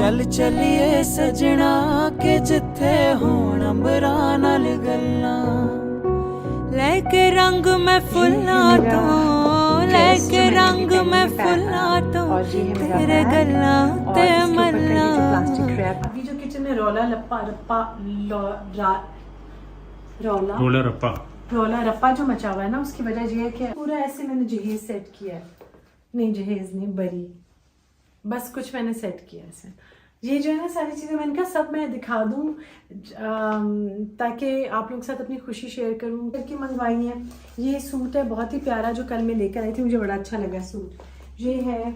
चल चलिए सजना के जिथे होण अंबरां नाल गल्लां लेके रंग मैं फुल्लां तो लेके रंग मैं फुल्लां तो तेरे गल्लां ते मल्लां। अभी जो किचन में रोला रप्पा जो मचा हुआ है ना, उसकी वजह ये है कि पूरा ऐसे मैंने जहेज सेट किया है। नहीं जहेज नहीं, बरी बस कुछ मैंने सेट किया ऐसे। ये जो है ना सारी चीज़ें मैंने कहा सब मैं दिखा दूँ ताकि आप लोगों के साथ अपनी खुशी शेयर करूँ करके मंगवाई है। ये सूट है बहुत ही प्यारा जो कल मैं लेकर आई थी, मुझे बड़ा अच्छा लगा सूट। ये है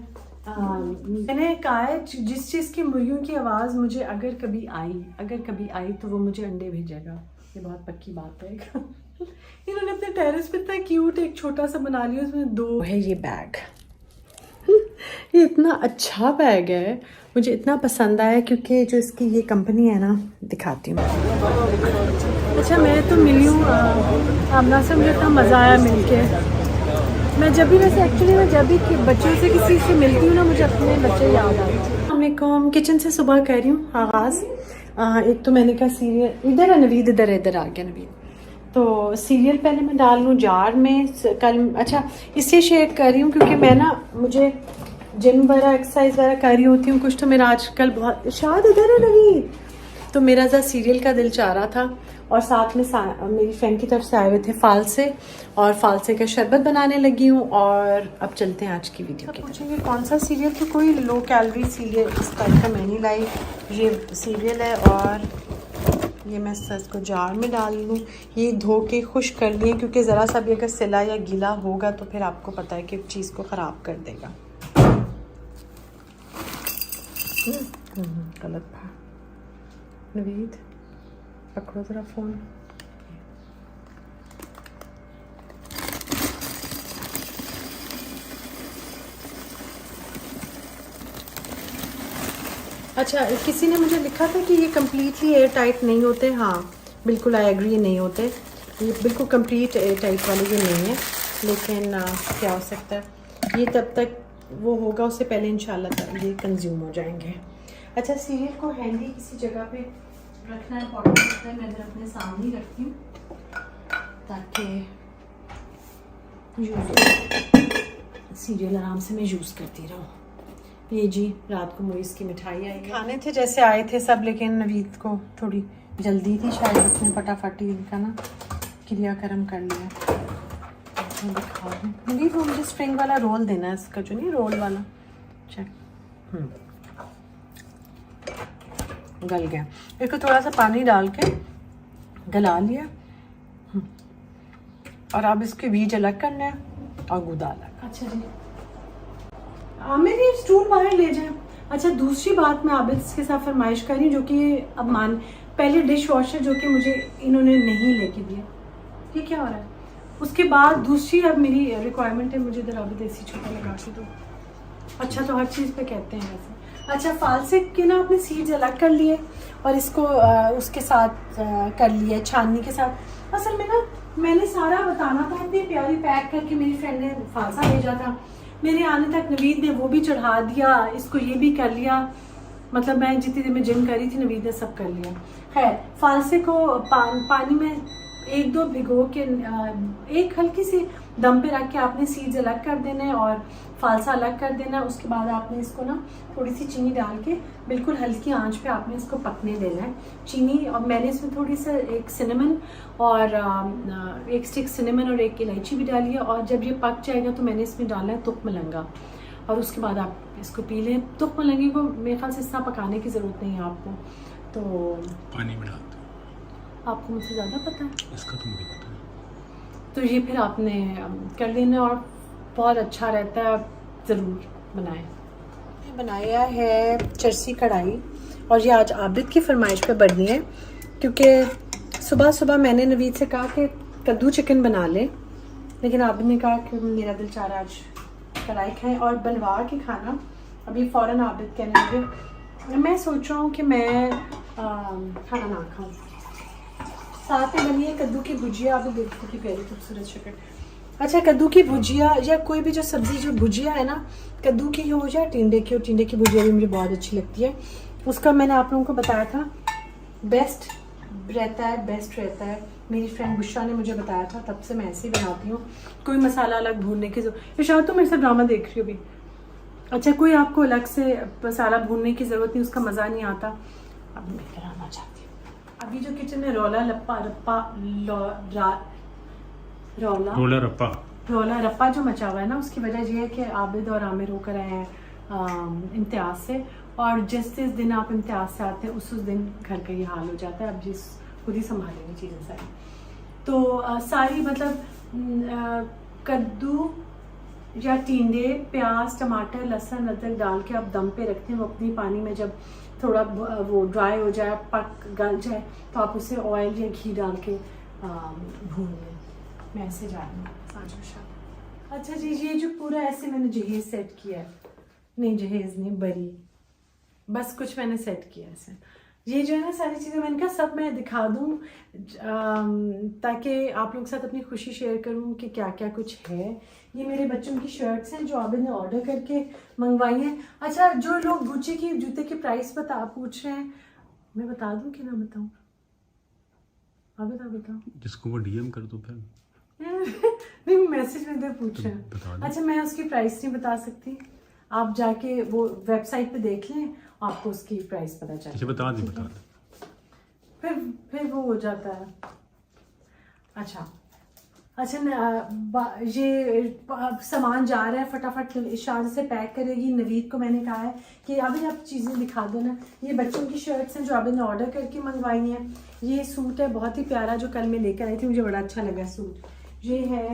मैंने कहा है जिस चीज़ की मुर्गियों की आवाज़ मुझे अगर कभी आई तो वो मुझे अंडे भेजेगा। ये बहुत पक्की बात है। इन्होंने अपने टेरेस पे इतना क्यूट एक छोटा सा बना लिया, उसमें 2 है। ये बैग ये इतना अच्छा बैग है, मुझे इतना पसंद आया क्योंकि जो इसकी ये कंपनी है ना, दिखाती हूँ। अच्छा मैं तो मिली हूँ आमना से, मुझे इतना मज़ा आया मिलके। मैं जब भी वैसे एक्चुअली मैं जब भी बच्चों से किसी से मिलती हूँ ना, मुझे अपने बच्चे याद आते हैं। अस्सलामुअलैकुम, किचन से सुबह कर रही हूँ आगाज़। एक तो मैंने कहा सीरियल इधर है, नवीद इधर आ गया नवीद। तो सीरियल पहले मैं डाल लूँ जार में कल। अच्छा इसलिए शेयर कर रही हूँ क्योंकि मैं ना मुझे जिम वगैरह एक्सरसाइज वगैरह कर रही होती हूँ कुछ, तो मेरा आजकल बहुत शायद इधर है नवीद, तो मेरा ज़रा सीरियल का दिल चाह रहा था। और साथ में मेरी फ्रेंड की तरफ से आए हुए थे फालसे, और फालसे का शरबत बनाने लगी हूँ। और अब चलते हैं आज की वीडियो की। पूछेंगे कौन सा सीरियल, तो कोई लो कैलोरी सीरियल इस टाइप का मैं नहीं लाई। ये सीरियल है और ये मैं इसको जार में डाल लूँ। ये धो के खुश कर लिए क्योंकि ज़रा सा भी अगर सिला या गीला होगा तो फिर आपको पता है कि चीज़ को ख़राब कर देगा। गलत था नवीद, पकड़ो ज़रा फ़ोन। अच्छा किसी ने मुझे लिखा था कि ये कम्प्लीटली एयर टाइट नहीं होते। हाँ बिल्कुल आई एग्री, नहीं होते ये बिल्कुल कंप्लीट एयर टाइट वाले ये नहीं है, लेकिन क्या हो सकता है ये तब तक वो होगा, उससे पहले इंशाल्लाह ये कंज्यूम हो जाएंगे। अच्छा सीरियल को हैंडी किसी जगह पे रखना इम्पोर्टेंट होता है। मैं इधर अपने सामने ही रखती हूँ ताकि सीरियल आराम से मैं यूज़ करती रहूँ। ये जी रात को मोइस की मिठाई आई, खाने थे जैसे आए थे सब, लेकिन नवीद को थोड़ी जल्दी थी शायद, उसने फटाफट ही इनका ना क्रियाक्रम कर लिया। दिखा दूँ नवीद, वो मुझे स्प्रिंग वाला रोल देना है, इसका जो नहीं रोल वाला। चल गल गया, इसको थोड़ा सा पानी डाल के गला लिया। और अब इसके बीज अलग करना है और गुदा अलग। अच्छा जी मेरी स्टूल बाहर ले जाए। अच्छा दूसरी बात मैं आबिद के साथ फरमाइश कर रही हूँ, जो कि अब पहले डिश वॉशर जो कि मुझे इन्होंने नहीं लेके दिया। ये क्या हो रहा है? उसके बाद दूसरी अब मेरी रिक्वायरमेंट है, मुझे इधर आबिद ऐसी छोटा लगा के दो। अच्छा तो हर चीज़ पे कहते हैं वैसे। अच्छा फालसे के ना अपने सीड्स अलग कर लिए और इसको उसके साथ कर लिया छाननी के साथ। असल में ना मैंने सारा बताना था, इतनी प्यारी पैक करके मेरी फ्रेंड ने फालसा भेजा था, मेरे आने तक नवीद ने वो भी चढ़ा दिया, इसको ये भी कर लिया। मतलब मैं जितनी देर में जिम कर रही थी नवीद ने सब कर लिया। खैर फालसे को पानी में 1-2 भिगो के एक हल्की सी दम पे रख के आपने सीड्स अलग कर देना है और फालसा अलग कर देना है। उसके बाद आपने इसको ना थोड़ी सी चीनी डाल के बिल्कुल हल्की आंच पे आपने इसको पकने देना है। चीनी, और मैंने इसमें थोड़ी सा एक सिनेमन और एक स्टिक सिनेमन और एक इलायची भी डाली है। और जब ये पक जाएगा तो मैंने इसमें डाला है तुक मलंगा, और उसके बाद आप इसको पी लें। तुक मलंगे को मेरे ख्याल से इतना पकाने की ज़रूरत नहीं है आपको, तो पानी में डालते आपको मुझसे ज़्यादा पता है, इसका तो मुझे पता है। तो ये फिर आपने कर लेना और बहुत अच्छा रहता है, ज़रूर बनाएं। बनाया है चरसी कढ़ाई, और ये आज आबिद की फरमाइश पे बननी है क्योंकि सुबह सुबह मैंने नवीद से कहा कि कद्दू चिकन बना ले, लेकिन आबिद ने कहा कि मेरा दिल चाह रहा आज कढ़ाई खाएं और बनवा के खाना। अभी फ़ौरन आबिद कहने लगे, मैं सोच रहा हूँ कि मैं खाना ना खाऊँ। साथ में बनी है कद्दू की भुजिया, आप देखो कि प्यारी खूबसूरत शक्ल। अच्छा कद्दू की भुजिया या कोई भी जो सब्ज़ी जो भुजिया है ना, कद्दू की हो या टिंडे की हो, टिंडे की भुजिया भी मुझे बहुत अच्छी लगती है। उसका मैंने आप लोगों को बताया था, बेस्ट रहता है। मेरी फ्रेंड बुशरा ने मुझे बताया था, तब से मैं ऐसे ही बनाती हूँ, कोई मसाला अलग भूनने की जरूरत। शायद तो मेरे साथ ड्रामा देख रही हो भी। अच्छा, कोई आपको अलग से मसाला भूनने की ज़रूरत नहीं, उसका मज़ा नहीं आता। अब मैं कराना चाहती हूँ। अभी जो किचन में रोला रप्पा जो मचा हुआ है ना, उसकी वजह ये है कि आबिद और आमिर होकर आए हैं इम्तियाज़ से, और जिस दिन आप इम्तियाज़ से आते हैं उस दिन घर का ये हाल हो जाता है। अब जिस खुद ही संभालेंगे चीज़ें सारी, तो सारी मतलब कद्दू या टींडे, प्याज, टमाटर, लहसुन, अदरक डाल के आप दम पे रखते हैं। वो अपनी पानी में जब थोड़ा वो ड्राई हो जाए, गल जाए, तो आप उसे ऑयल या घी डाल के भून लें। मैं ऐसे जा रही हूँ। अच्छा जी, ये जो पूरा ऐसे मैंने जहेज़ सेट किया है, नहीं जहेज़ नहीं, बरी, बस कुछ मैंने सेट किया ऐसे। ये जो है ना सारी चीज़ें मैंने कहा सब मैं दिखा दूँ, ताकि आप लोगों के साथ अपनी खुशी शेयर करूँ कि क्या क्या कुछ है। ये मेरे बच्चों की शर्ट्स हैं जो आबिद ने ऑर्डर करके मंगवाई हैं। अच्छा, जो लोग गुच्ची की जूते की प्राइस पूछ रहे हैं, मैं बता दूँ कि ना बताऊँ? आबिद आप बताओ। जिसको वो डीएम कर दो फिर। नहीं, मैसेज में दे पूछ रहे हैं। अच्छा, मैं उसकी प्राइस नहीं बता सकती, आप जाके वो वेबसाइट पे देख लें, आपको उसकी प्राइस पता चल। अच्छा, बता दे। फिर वो हो जाता है। अच्छा, ये सामान जा रहा है, फटाफट इशार से पैक करेगी। नवीद को मैंने कहा है कि अभी आप चीज़ें दिखा दो ना। ये बच्चों की शर्ट्स हैं जो अभी ने ऑर्डर करके मंगवाई हैं। ये सूट है बहुत ही प्यारा जो कल मैं लेकर आई थी, मुझे बड़ा अच्छा लगा सूट। ये है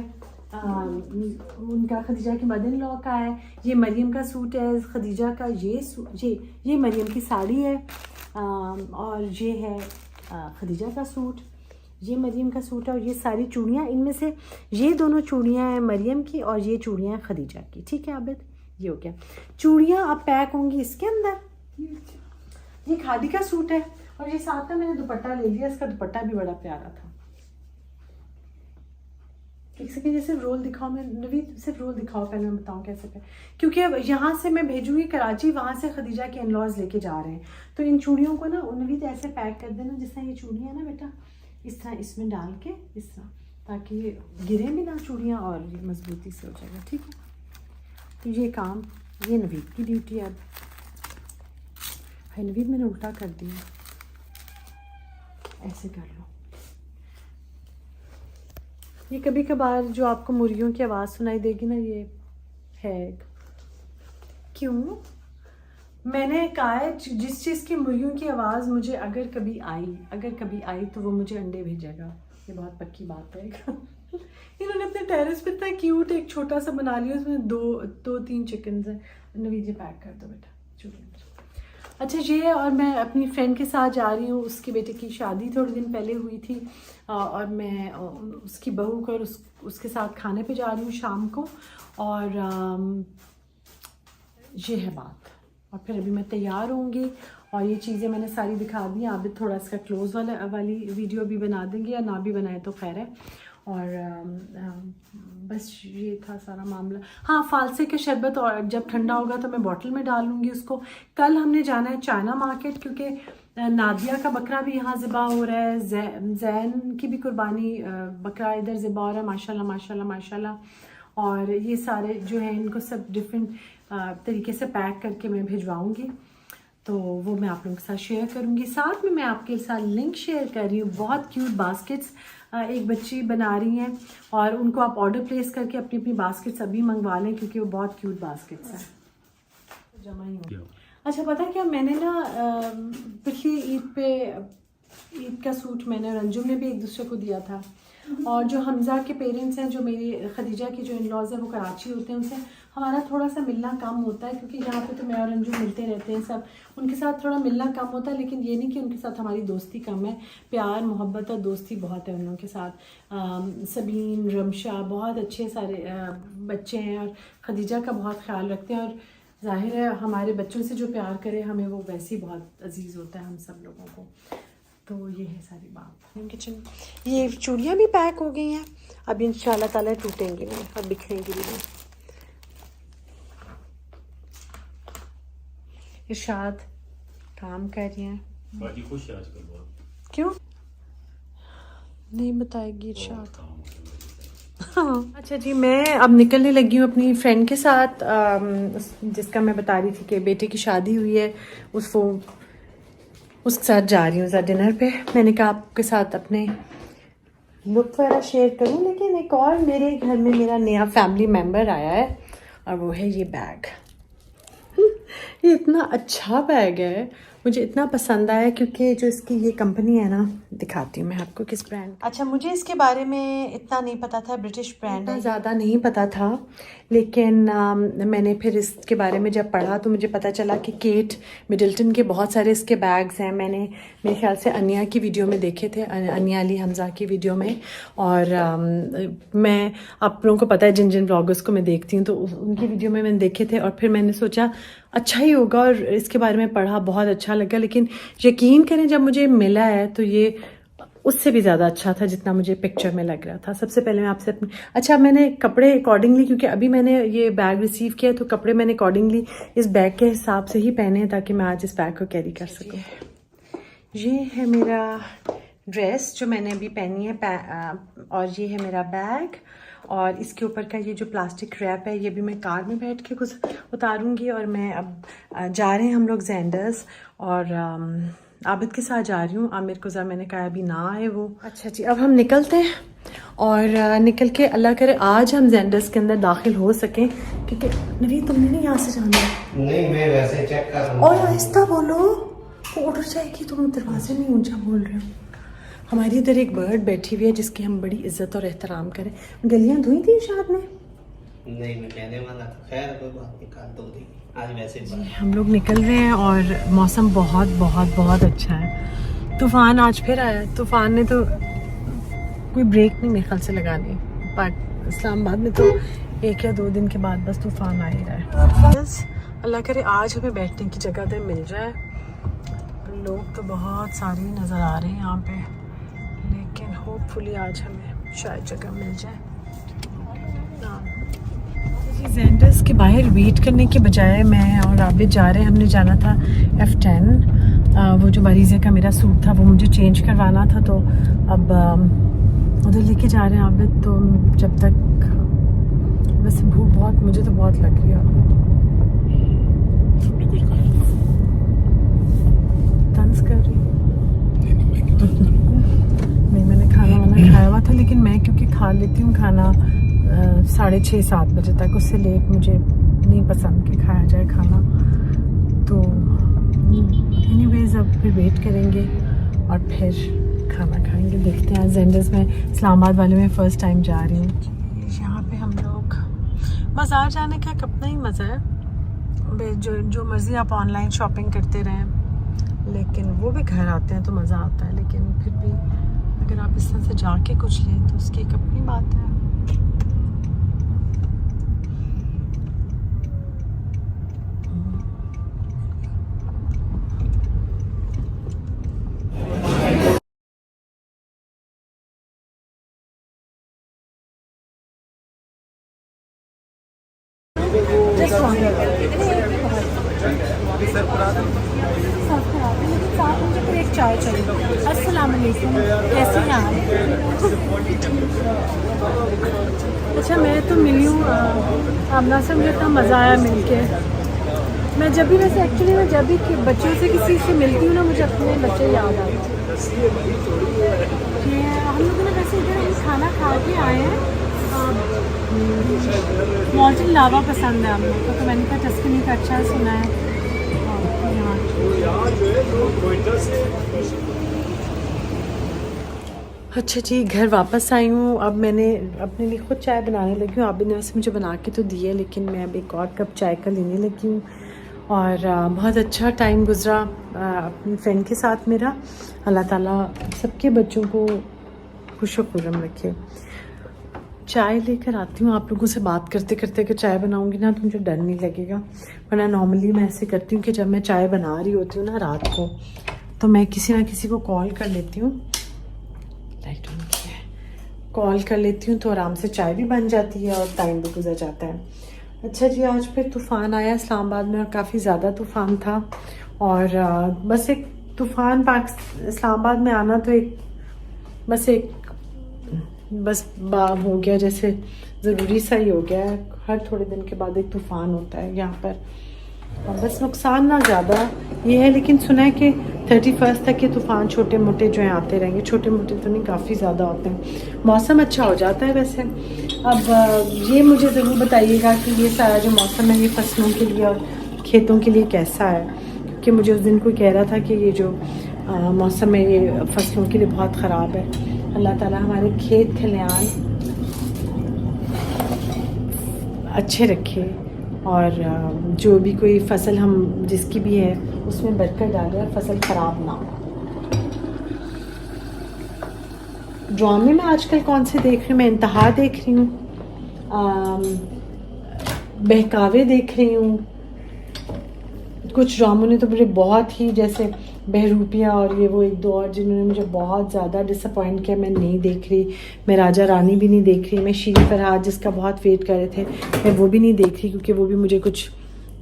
उनका खदीजा की मदर इन लॉ का है। ये मरियम का सूट है खदीजा का। ये मरियम की साड़ी है, और ये है खदीजा का सूट। ये मरियम का सूट है, और ये सारी चूड़ियाँ, इनमें से ये दोनों चूड़ियाँ हैं मरियम की और ये चूड़ियाँ हैं खदीजा की। ठीक है आबिद, ये हो गया। चूड़ियाँ अब पैक होंगी इसके अंदर। ये खादी का सूट है, और ये साथ में मैंने दुपट्टा ले लिया। इसका दुपट्टा भी बड़ा प्यारा था। एक सेकेंड, सिर्फ रोल दिखाओ। मैं नवीद सिर्फ रोल दिखाओ, पहले मैं बताऊँ कैसे पे, क्योंकि अब यहाँ से मैं भेजूंगी कराची, वहाँ से खदीजा के इन-लॉज लेके जा रहे हैं। तो इन चूड़ियों को ना नवीद ऐसे पैक कर देना, जिस तरह ये चूड़ियाँ है ना बेटा, इस तरह इसमें डाल के इस तरह, ताकि ये गिरे भी ना चूड़ियाँ, और ये मजबूती से हो जाएगा। ठीक है, तो ये काम, ये नवीद की ड्यूटी है। अब है नवीद, मैंने उल्टा कर दिया, ऐसे कर लो। ये कभी कभार जो आपको मुर्गियों की आवाज़ सुनाई देगी ना, ये है। क्यों? मैंने कहा है जिस चीज़ की मुर्गियों की आवाज़ मुझे अगर कभी आई तो वो मुझे अंडे भेजेगा। ये बहुत पक्की बात है। इन्होंने अपने टेरेस पे इतना क्यूट एक छोटा सा बना लिया, उसमें दो तीन चिकन्स हैं। नवीद, ये पैक कर दो बेटा चूड़ियाँ। अच्छा, ये और मैं अपनी फ्रेंड के साथ जा रही हूँ। उसके बेटे की शादी थोड़े दिन पहले हुई थी, और मैं उसकी बहू को और उसके साथ खाने पे जा रही हूँ शाम को। और ये है बात। और फिर अभी मैं तैयार होंगी, और ये चीज़ें मैंने सारी दिखा दी। आप भी थोड़ा इसका क्लोज वाली वीडियो भी बना देंगे, या ना भी बनाए तो खैर है। और बस ये था सारा मामला। हाँ, फालसे के शरबत, और जब ठंडा होगा तो मैं बॉटल में डाल लूँगी उसको। कल हमने जाना है चाइना मार्केट, क्योंकि नादिया का बकरा भी यहाँ ज़िबा हो रहा है, जैन की भी कुर्बानी बकरा इधर ज़िबा हो रहा है। माशाल्लाह माशाल्लाह माशाल्लाह। और ये सारे जो हैं, इनको सब डिफरेंट तरीके से पैक करके मैं भिजवाऊँगी, तो वो मैं आप लोगों के साथ शेयर करूँगी। साथ में मैं आपके साथ लिंक शेयर कर रही हूँ। बहुत क्यूट बास्केट्स एक बच्ची बना रही हैं, और उनको आप ऑर्डर प्लेस करके अपनी अपनी बास्केट्स अभी मंगवा लें, क्योंकि वो बहुत क्यूट बास्केट्स हैं। जमा ही हो। अच्छा, पता है क्या, मैंने ना पिछली ईद का सूट मैंने और अंजुम ने भी एक दूसरे को दिया था। और जो हमजा के पेरेंट्स हैं, जो मेरी खदीजा के जो इन-लॉज हैं, वो कराची होते हैं। उनसे हमारा थोड़ा सा मिलना कम होता है, क्योंकि यहाँ पे तो मैं और अंजुम मिलते रहते हैं सब। उनके साथ थोड़ा मिलना कम होता है, लेकिन ये नहीं कि उनके साथ हमारी दोस्ती कम है। प्यार मोहब्बत और दोस्ती बहुत है उन लोगों के साथ। सबीन, रमशा, बहुत अच्छे सारे बच्चे हैं, और खदीजा का बहुत ख्याल रखते हैं। और जाहिर है हमारे बच्चों से जो प्यार करे हमें, वो वैसे ही बहुत अजीज़ होता है हम सब लोगों को। तो ये है सारी बात। किचन, ये चूड़ियाँ भी पैक हो गई हैं। अब इंशाल्लाह ताला टूटेंगी नहीं और बिखरेंगी भी नहीं। इरशाद, काम कर रही हैं। बाजी खुश है आजकल बहुत। क्यों नहीं बताएगी इरशाद? काम हो गया। हाँ अच्छा जी, मैं अब निकलने लगी हूँ अपनी फ्रेंड के साथ, जिसका मैं बता रही थी कि बेटे की शादी हुई है, उसके साथ जा रही हूँ डिनर पे। मैंने कहा आपके साथ अपने लुक वगैरह शेयर करूँ, लेकिन एक और मेरे घर में मेरा नया फैमिली मेम्बर आया है और वो है ये बैग। ये इतना अच्छा बैग है, मुझे इतना पसंद आया क्योंकि जो इसकी ये कंपनी है ना, दिखाती हूँ मैं आपको किस ब्रांड। अच्छा मुझे इसके बारे में इतना नहीं पता था, ब्रिटिश ब्रांड है, ज़्यादा नहीं पता था, लेकिन मैंने फिर इसके बारे में जब पढ़ा तो मुझे पता चला कि केट मिडल्टन के बहुत सारे इसके बैग्स हैं। मैंने मेरे ख्याल से अनिया की वीडियो में देखे थे, अनिया अली हमज़ा की वीडियो में, और मैं आप लोगों को पता है जिन जिन ब्लॉगर्स को मैं देखती हूँ तो उनकी वीडियो में मैंने देखे थे, और फिर मैंने सोचा अच्छा ही होगा और इसके बारे में पढ़ा, बहुत अच्छा लगा। लेकिन यकीन करें जब मुझे मिला है तो ये उससे भी ज़्यादा अच्छा था जितना मुझे पिक्चर में लग रहा था। सबसे पहले मैं आपसे अच्छा मैंने कपड़े अकॉर्डिंगली, क्योंकि अभी मैंने ये बैग रिसीव किया तो कपड़े मैंने अकॉर्डिंगली इस बैग के हिसाब से ही पहने हैं ताकि मैं आज इस बैग को कैरी कर सकूँ। ये है मेरा ड्रेस जो मैंने अभी पहनी है, और ये है मेरा बैग, और इसके ऊपर का ये जो प्लास्टिक रैप है ये भी मैं कार में बैठ के कुछ उतारूंगी। और मैं अब जा रहे हैं हम लोग जेंडर्स, और आबिद के साथ जा रही हूँ। आमिर को ज़रा मैंने कहा अभी ना आए वो। अच्छा जी, अब हम निकलते हैं और निकल के अल्लाह करे आज हम जेंडर्स के अंदर दाखिल हो सकें, क्योंकि नवीद तुमने नहीं यहाँ से जाना है। नहीं मैं वैसे चेक कर रहा हूँ। और आहिस्ता बोलो, वो उड़ जाएगी, तुम दरवाजे में ऊंचा बोल रहे हो। हमारी इधर एक बर्ड बैठी हुई है जिसकी हम बड़ी इज्जत और एहतराम करें। गलियां धोई थी शाद ने? नहीं मैं कहने वाला था, खैर कोई बात नहीं, कर दो दी आज वैसे जी, हम लोग निकल रहे हैं और मौसम बहुत बहुत बहुत अच्छा है। तूफान आज फिर आया, तूफान ने तो कोई ब्रेक नहीं मेरे ख्याल से लगानी, बट इस्लामाबाद में तो 1 या 2 दिन के बाद बस तूफान आ ही रहा है। बस अल्लाह करे आज हमें बैठने की जगह तो मिल जाए। लोग तो बहुत सारे नज़र आ रहे हैं यहाँ पे, लेकिन होपफुली आज हमें शायद जगह मिल जाए। जेंडर्स के बाहर वेट करने के बजाय मैं और आबिद जा रहे हैं। हमने जाना था F10, वो जो मरीज़े का मेरा सूट था वो मुझे चेंज करवाना था, तो अब उधर लेके जा रहे हैं आबिद। तो जब तक बस भूख बहुत, मुझे तो बहुत लग रही है। छोटी कुछ खाया था? तंज कर रही हूँ। नहीं मैं क्यों तंज करूँ? नहीं मैंने खाना वाना खाया हुआ था, लेकिन मैं क्योंकि खा लेती हूँ खाना 6:30-7 बजे तक, उससे लेट मुझे नहीं पसंद कि खाया जाए खाना। तो एनीवेज अब फिर वेट करेंगे और फिर खाना खाएंगे। देखते हैं जेंडर्स में, इस्लामाबाद वाले में फ़र्स्ट टाइम जा रही हूँ। यहाँ पे हम लोग बाज़ार जाने का एक अपना ही मज़ा है। जो मर्ज़ी आप ऑनलाइन शॉपिंग करते रहें, लेकिन वो भी घर आते हैं तो मज़ा आता है। लेकिन फिर भी अगर आप इस तरह से जाके कुछ लें तो उसकी एक अपनी बात है। एक चाय चाहिए। अस्सलाम वालेकुम, कैसे हैं आप? अच्छा मैं तो मिली हूँ आमना से, मुझे इतना मज़ा आया मिल के। मैं जब भी वैसे एक्चुअली मैं जब भी बच्चों से किसी से मिलती हूँ ना, मुझे अपने बच्चे याद आते हैं। हम लोगों ने वैसे इधर हम खाना खा के आए हैं। मॉल्टन लावा पसंद है हम लोग को, तो मैंने कहा टस्कनी का अच्छा सुना है। अच्छा जी, घर वापस आई हूँ। अब मैंने अपने लिए खुद चाय बनाने लगी हूँ। आपने वैसे मुझे बना के तो दी है, लेकिन मैं अब एक और कप चाय का लेने लगी हूँ। और बहुत अच्छा टाइम गुज़रा अपनी फ्रेंड के साथ मेरा। अल्लाह ताला सबके बच्चों को खुश खुर्रम रखे। चाय लेकर आती हूँ। आप लोगों से बात करते करते अगर चाय बनाऊँगी ना तो मुझे डर नहीं लगेगा, वरना नॉर्मली मैं ऐसे करती हूँ कि जब मैं चाय बना रही होती हूँ ना रात को, तो मैं किसी ना किसी को कॉल कर लेती हूँ। लाइट ऑन की है, कॉल कर लेती हूँ तो आराम से चाय भी बन जाती है और टाइम भी गुजर जाता है। अच्छा जी, आज फिर तूफ़ान आया इस्लामाबाद में और काफ़ी ज़्यादा तूफ़ान था। और बस एक तूफ़ान इस्लामाबाद में आना तो एक बस हो गया, जैसे ज़रूरी सा ही हो गया है। हर थोड़े दिन के बाद एक तूफ़ान होता है यहाँ पर, और बस नुकसान ना ज़्यादा ये है, लेकिन सुना है कि 31 तक ये तूफ़ान छोटे मोटे जो हैं आते रहेंगे। छोटे मोटे तो नहीं, काफ़ी ज़्यादा होते हैं। मौसम अच्छा हो जाता है वैसे। अब ये मुझे ज़रूर बताइएगा कि ये सारा जो मौसम है ये फसलों के लिए और खेतों के लिए कैसा है, क्योंकि मुझे उस दिन कोई कह रहा था कि ये जो मौसम है ये फसलों के लिए बहुत ख़राब है। अल्लाह ताला हमारे खेत खलियान अच्छे रखे, और जो भी कोई फसल हम जिसकी भी है उसमें बरकत डाले और फसल ख़राब ना हो। ड्रामे में आजकल कौन से देख रही हूँ मैं? इंतहा देख रही हूँ, बहकावे देख रही हूँ। कुछ ड्रामों ने तो मुझे बहुत ही, जैसे बहरूपिया और ये वो एक दो और, जिन्होंने मुझे बहुत ज़्यादा डिसअपॉइंट किया। मैं नहीं देख रही। मैं राजा रानी भी नहीं देख रही। मैं शीरी फरहाद जिसका बहुत वेट कर रहे थे, मैं वो भी नहीं देख रही, क्योंकि वो भी मुझे कुछ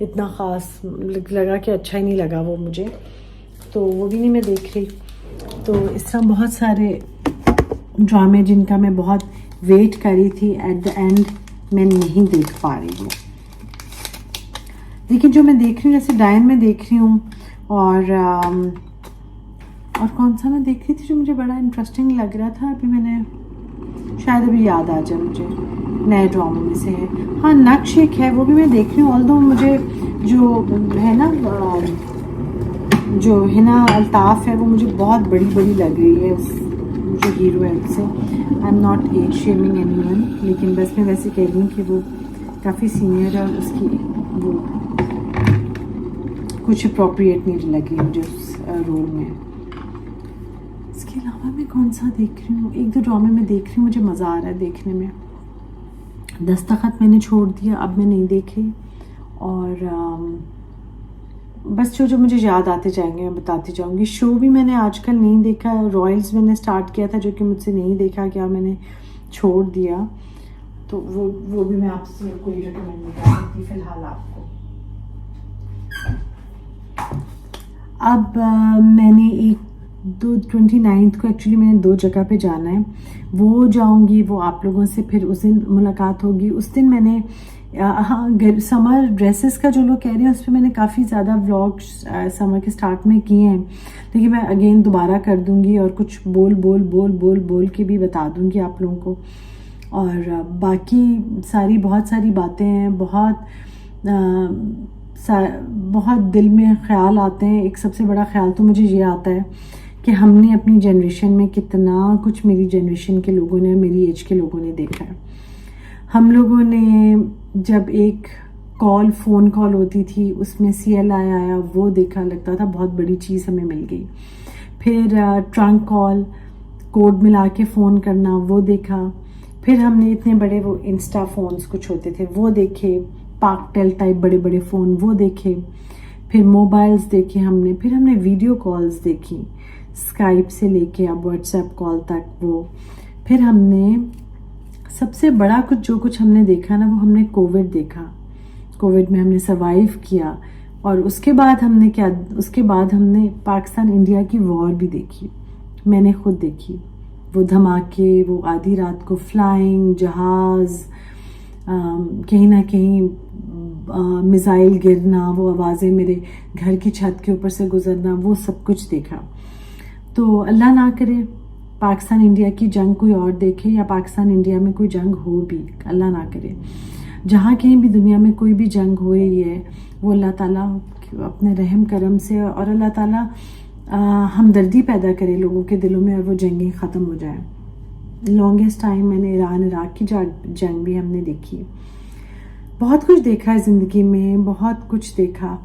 इतना ख़ास लगा कि अच्छा ही नहीं लगा वो मुझे, तो वो भी नहीं मैं देख रही। तो इस तरह बहुत सारे ड्रामे जिनका मैं बहुत वेट कर रही थी, एट द एंड मैं नहीं देख पा रही हूँ। लेकिन जो मैं देख रही हूँ, जैसे डायन में देख रही हूँ, और कौन सा मैं देख रही थी जो मुझे बड़ा इंटरेस्टिंग लग रहा था, शायद अभी याद आ जाए मुझे, नए ड्रामों में से है। हाँ, नक्श एक है, वो भी मैं देख रही हूँ। ऑल्दो मुझे जो है ना जो हिना अल्ताफ़ है वो मुझे बहुत बड़ी लग रही है, जो हीरो है उससे। I am not age shaming anyone, लेकिन बस मैं वैसे कह रही हूँ कि वो काफ़ी सीनियर है और उसकी वो कुछ अप्रोप्रिएट नहीं लगी मुझे उस रोल में। इसके अलावा मैं कौन सा देख रही हूँ? एक दो ड्रामे में देख रही हूँ, मुझे मज़ा आ रहा है देखने में। दस्तखत मैंने छोड़ दिया, अब मैं नहीं देखी। और बस जो मुझे याद आते जाएंगे मैं बताती जाऊँगी। शो भी मैंने आजकल नहीं देखा। रॉयल्स मैंने स्टार्ट किया था, जो कि मुझसे नहीं देखा गया, मैंने छोड़ दिया। तो वो भी मैं आपसे कोई रिकमेंड नहीं कर सकती फ़िलहाल आपको। अब मैंने 29 को एक्चुअली मैंने 2 जगह पे जाना है। वो जाऊंगी, वो आप लोगों से फिर उस दिन मुलाकात होगी। उस दिन मैंने हाँ समर ड्रेसेस का जो लोग कह रहे हैं उस पर मैंने काफ़ी ज़्यादा व्लॉग्स समर के स्टार्ट में किए हैं, लेकिन मैं अगेन दोबारा कर दूंगी और कुछ बोल के भी बता दूंगी आप लोगों को। और बाकी बहुत सारी बातें हैं, बहुत दिल में ख्याल आते हैं। एक सबसे बड़ा ख्याल तो मुझे ये आता है कि हमने अपनी जनरेशन में कितना कुछ, मेरी जनरेशन के लोगों ने, मेरी एज के लोगों ने देखा है। हम लोगों ने जब एक फ़ोन कॉल होती थी, उसमें CLI आया, वो देखा, लगता था बहुत बड़ी चीज़ हमें मिल गई। फिर ट्रंक कॉल, कोड मिला के फ़ोन करना, वो देखा। फिर हमने इतने बड़े वो इंस्टा फ़ोन्स कुछ होते थे वो देखे, पार्कटेल टाइप बड़े फ़ोन वो देखे। फिर मोबाइल्स देखे हमने। फिर हमने वीडियो कॉल्स देखी, स्काइप से लेके अब व्हाट्सएप कॉल तक वो। फिर हमने सबसे बड़ा जो कुछ हमने देखा ना, वो हमने कोविड देखा। कोविड में हमने सर्वाइव किया। और उसके बाद हमने पाकिस्तान इंडिया की वॉर भी देखी। मैंने खुद देखी वो धमाके, वो आधी रात को फ्लाइंग जहाज़, कहीं ना कहीं मिसाइल गिरना, वो आवाज़ें मेरे घर की छत के ऊपर से गुजरना, वो सब कुछ देखा। तो अल्लाह ना करे पाकिस्तान इंडिया की जंग कोई और देखे, या पाकिस्तान इंडिया में कोई जंग हो भी, अल्लाह ना करे। जहाँ कहीं भी दुनिया में कोई भी जंग हो रही है, वो अल्लाह ताला अपने रहम करम से, और अल्लाह ताला हमदर्दी पैदा करे लोगों के दिलों में, और वो जंगें ख़त्म हो जाए। लॉन्गेस्ट टाइम मैंने ईरान इराक की जंग भी हमने देखी। बहुत कुछ देखा है ज़िंदगी में, बहुत कुछ देखा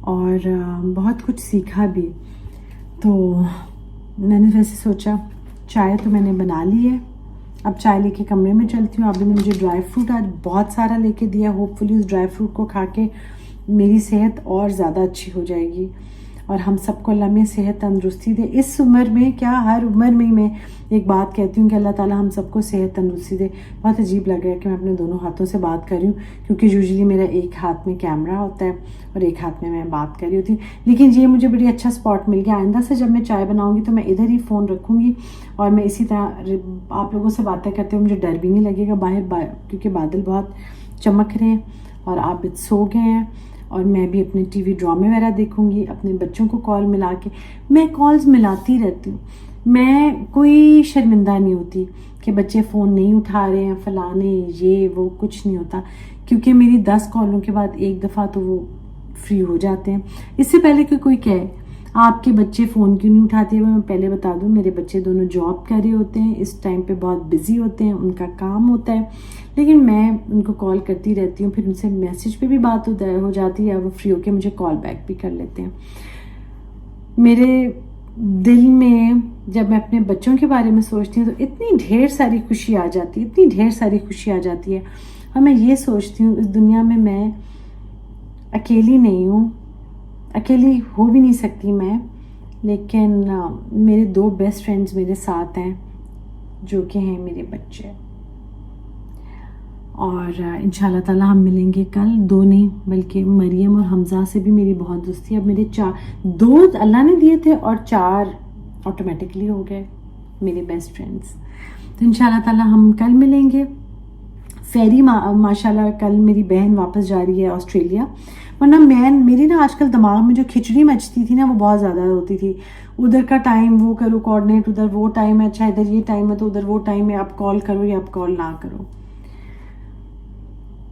और बहुत कुछ सीखा भी। तो मैंने वैसे सोचा, चाय तो मैंने बना ली है, अब चाय लेके कमरे में चलती हूँ। अभी ने मुझे ड्राई फ्रूट आज बहुत सारा लेके दिया। होपफुली उस ड्राई फ्रूट को खा के मेरी सेहत और ज़्यादा अच्छी हो जाएगी। और हम सबको अल्लाह में सेहत तंदुरुस्ती दे। इस उम्र में क्या, हर उम्र में मैं एक बात कहती हूँ कि अल्लाह ताला हम सबको सेहत तंदुरुस्ती दे। बहुत अजीब लग रहा है कि मैं अपने दोनों हाथों से बात कर रही हूँ, क्योंकि यूजुअली मेरा एक हाथ में कैमरा होता है और एक हाथ में मैं बात कर रही होती हूँ। लेकिन ये मुझे बड़ी अच्छा स्पॉट मिल गया। आइंदा से जब मैं चाय बनाऊँगी तो मैं इधर ही फ़ोन रखूँगी और मैं इसी तरह आप लोगों से बातें करते हुए मुझे डर भी नहीं लगेगा बाहर, क्योंकि बादल बहुत चमक रहे हैं और आप सो गए हैं। और मैं भी अपने टीवी ड्रामे वगैरह देखूंगी, अपने बच्चों को कॉल मिला के, मैं कॉल्स मिलाती रहती हूँ। मैं कोई शर्मिंदा नहीं होती कि बच्चे फ़ोन नहीं उठा रहे हैं, फलाने ये वो, कुछ नहीं होता, क्योंकि मेरी 10 कॉलों के बाद एक दफ़ा तो वो फ्री हो जाते हैं। इससे पहले कि कोई कहे आपके बच्चे फ़ोन क्यों नहीं उठाते, वो मैं पहले बता दूं, मेरे बच्चे दोनों जॉब कर रहे होते हैं, इस टाइम पे बहुत बिजी होते हैं, उनका काम होता है, लेकिन मैं उनको कॉल करती रहती हूँ। फिर उनसे मैसेज पे भी बात हो जाती है, वो फ्री होके मुझे कॉल बैक भी कर लेते हैं। मेरे दिल में जब मैं अपने बच्चों के बारे में सोचती हूँ तो इतनी ढेर सारी खुशी आ जाती है, इतनी ढेर सारी खुशी आ जाती है। और मैं ये सोचती हूँ इस दुनिया में मैं अकेली नहीं हूँ, अकेली हो भी नहीं सकती मैं, लेकिन मेरे 2 बेस्ट फ्रेंड्स मेरे साथ हैं, जो कि हैं मेरे बच्चे। और इंशाल्लाह ताला हम मिलेंगे कल। 2 नहीं बल्कि मरियम और हमज़ा से भी मेरी बहुत दोस्ती है। अब मेरे 2 अल्लाह ने दिए थे और 4 ऑटोमेटिकली हो गए मेरे बेस्ट फ्रेंड्स। तो इंशाल्लाह ताला हम कल मिलेंगे। फेरी माशाल्लाह कल मेरी बहन वापस जा रही है ऑस्ट्रेलिया, वरना मेरी ना आजकल दिमाग में जो खिचड़ी मचती थी ना वो बहुत ज़्यादा होती थी। उधर का टाइम वो करो कोऑर्डिनेट, उधर वो टाइम है, अच्छा इधर ये टाइम है तो उधर वो टाइम है, आप कॉल करो या आप कॉल ना करो।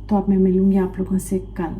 तो अब मैं मिलूंगी आप लोगों से कल।